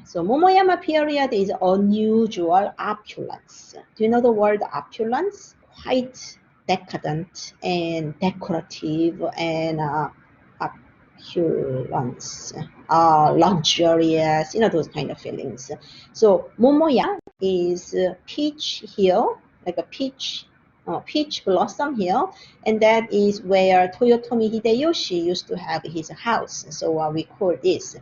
So Momoyama period is unusual opulence. Do you know the word opulence? Quite decadent and decorative and opulence, luxurious, those kind of feelings. So Momoya is peach hill, like a peach blossom hill, and that is where Toyotomi Hideyoshi used to have his house. So we call this.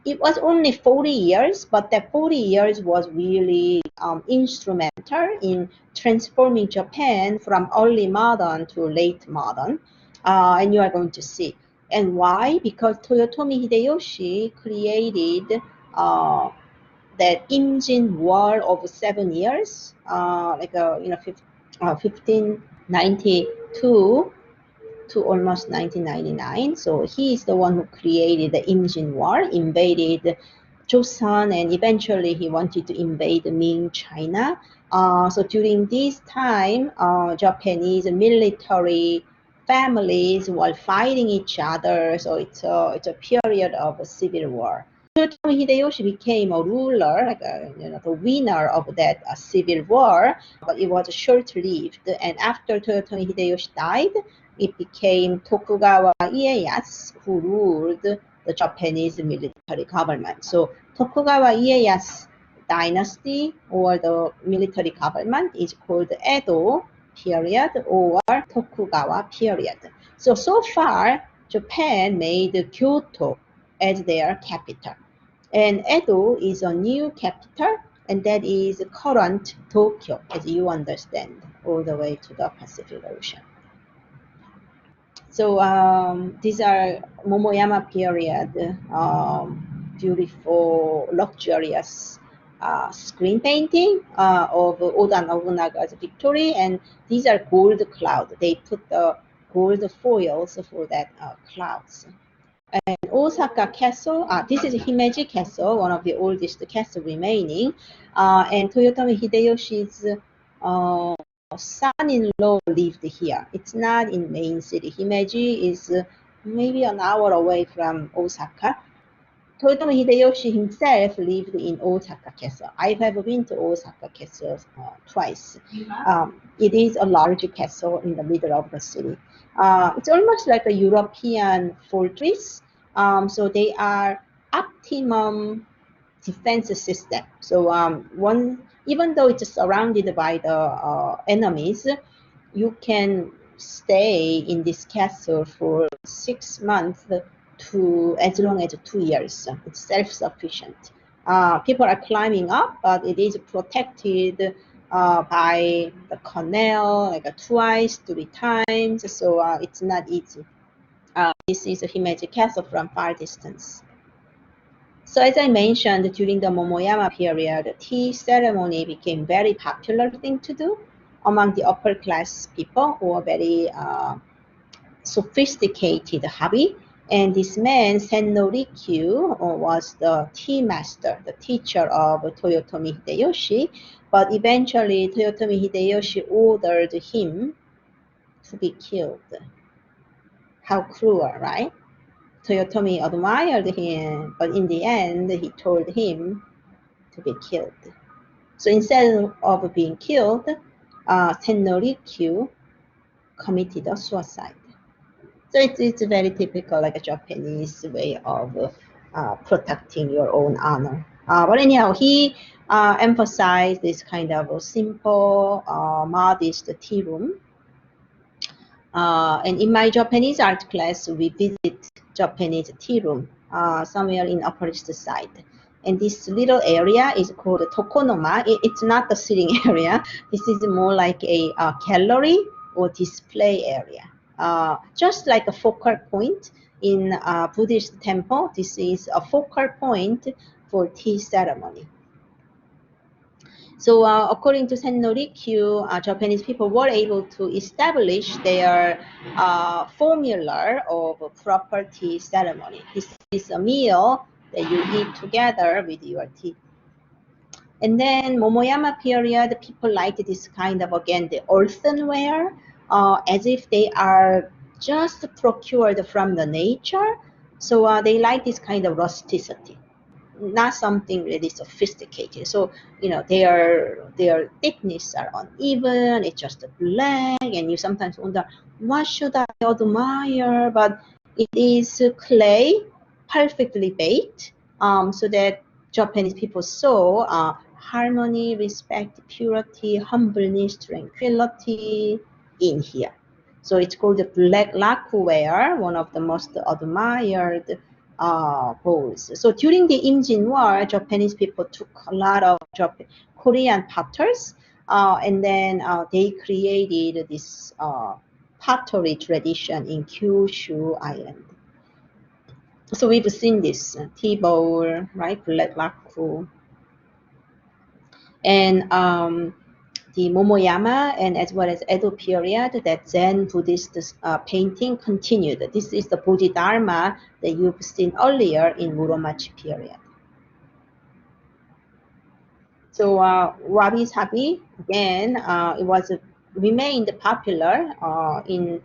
It was only 40 years, but that 40 years was really instrumental in transforming Japan from early modern to late modern, and you are going to see. And why? Because Toyotomi Hideyoshi created that Imjin War of 7 years, 1592 to almost 1999. So he is the one who created the Imjin War, invaded Joseon, and eventually he wanted to invade Ming China. So during this time, Japanese military families were fighting each other. So it's a period of a civil war. Toyotomi Hideyoshi became a ruler, the winner of that civil war, but it was short-lived. And after Toyotomi Hideyoshi died, it became Tokugawa Ieyasu who ruled the Japanese military government. So Tokugawa Ieyasu dynasty or the military government is called Edo period or Tokugawa period. So far, Japan made Kyoto as their capital. And Edo is a new capital, and that is current Tokyo, as you understand, all the way to the Pacific Ocean. So these are Momoyama period, beautiful, luxurious screen painting of Oda Nobunaga's victory, and these are gold clouds. They put the gold foils for that clouds. And Osaka Castle, this is Himeji Castle, one of the oldest castles remaining, and Toyotomi Hideyoshi's son-in-law lived here. It's not in main city. Himeji is maybe an hour away from Osaka. Toyotomi Hideyoshi himself lived in Osaka Castle. I have been to Osaka Castle twice. It is a large castle in the middle of the city. It's almost like a European fortress. So they are optimum defense system. So even though it's surrounded by the enemies, you can stay in this castle for 6 months to as long as 2 years. It's self-sufficient. People are climbing up, but it is protected by the canal like twice, 3 times. So it's not easy. This is a Himeji Castle from far distance. So as I mentioned, during the Momoyama period, tea ceremony became very popular thing to do among the upper class people who are very sophisticated hobby. And this man, Senno Rikyu, was the tea master, the teacher of Toyotomi Hideyoshi. But eventually, Toyotomi Hideyoshi ordered him to be killed. How cruel, right? Toyotomi admired him, but in the end, he told him to be killed. So instead of being killed, Senno Rikyu committed a suicide. So it's very typical, like a Japanese way of protecting your own honor. But anyhow, he emphasized this kind of simple, modest tea room. And in my Japanese art class, we visit Japanese tea room somewhere in Upper East Side. And this little area is called Tokonoma. It's not the sitting area. This is more like a gallery or display area. Just like a focal point in a Buddhist temple, this is a focal point for tea ceremony. So according to Senno Rikyu, Japanese people were able to establish their formula of proper tea ceremony. This is a meal that you eat together with your tea. And then Momoyama period, people liked this kind of, again, the earthenware, as if they are just procured from the nature. So they like this kind of rusticity. not something really sophisticated. So, you know, their thickness are uneven, it's just black, and you sometimes wonder, what should I admire? But it is clay, perfectly baked, so that Japanese people saw harmony, respect, purity, humbleness, tranquility in here. So it's called the black lacquerware, one of the most admired bowls. So during the Imjin War, Japanese people took a lot of Korean potters, and then they created this pottery tradition in Kyushu Island. So we've seen this tea bowl, right, black lacquer, and the Momoyama and as well as Edo period, that Zen Buddhist painting continued. This is the Bodhidharma that you've seen earlier in Muromachi period. So wabi-sabi, again, it was remained popular in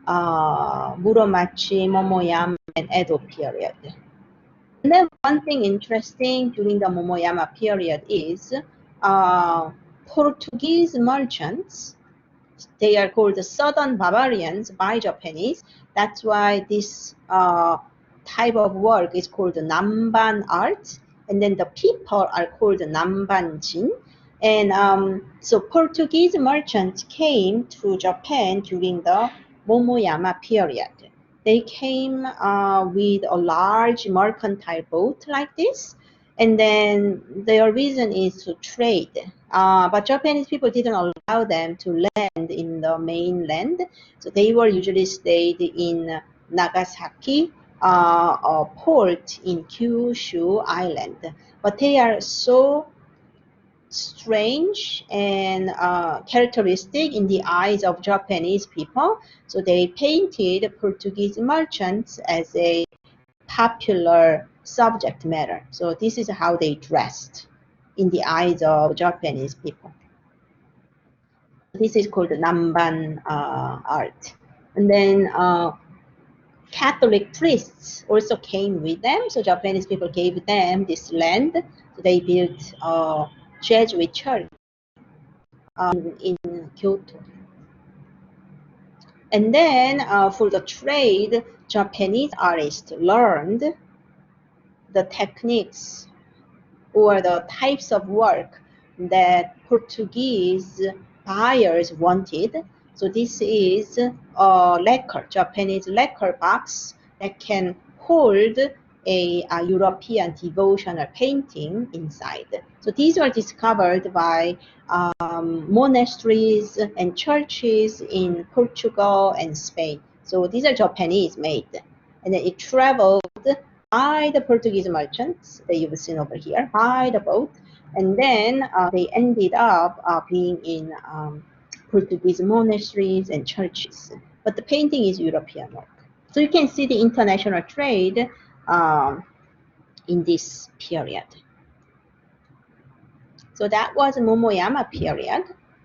Muromachi, Momoyama, and Edo period. And then one thing interesting during the Momoyama period is Portuguese merchants, they are called the Southern Barbarians by Japanese. That's why this type of work is called the Namban art. And then the people are called the Nambanjin. And so Portuguese merchants came to Japan during the Momoyama period. They came with a large mercantile boat like this. And then their reason is to trade. But Japanese people didn't allow them to land in the mainland. So they were usually stayed in Nagasaki, a port in Kyushu Island. But they are so strange and characteristic in the eyes of Japanese people. So they painted Portuguese merchants as a popular subject matter. So this is how they dressed in the eyes of Japanese people. This is called Namban art. And then Catholic priests also came with them. So Japanese people gave them this land. So they built a Jesuit church in Kyoto. And then for the trade, Japanese artists learned the techniques or the types of work that Portuguese buyers wanted. So this is a lacquer, Japanese lacquer box that can hold a European devotional painting inside. So these were discovered by monasteries and churches in Portugal and Spain. So these are Japanese made. And then it traveled by the Portuguese merchants that you've seen over here, by the boat. And then they ended up being in Portuguese monasteries and churches. But the painting is European work. So you can see the international trade in this period. So that was Momoyama period.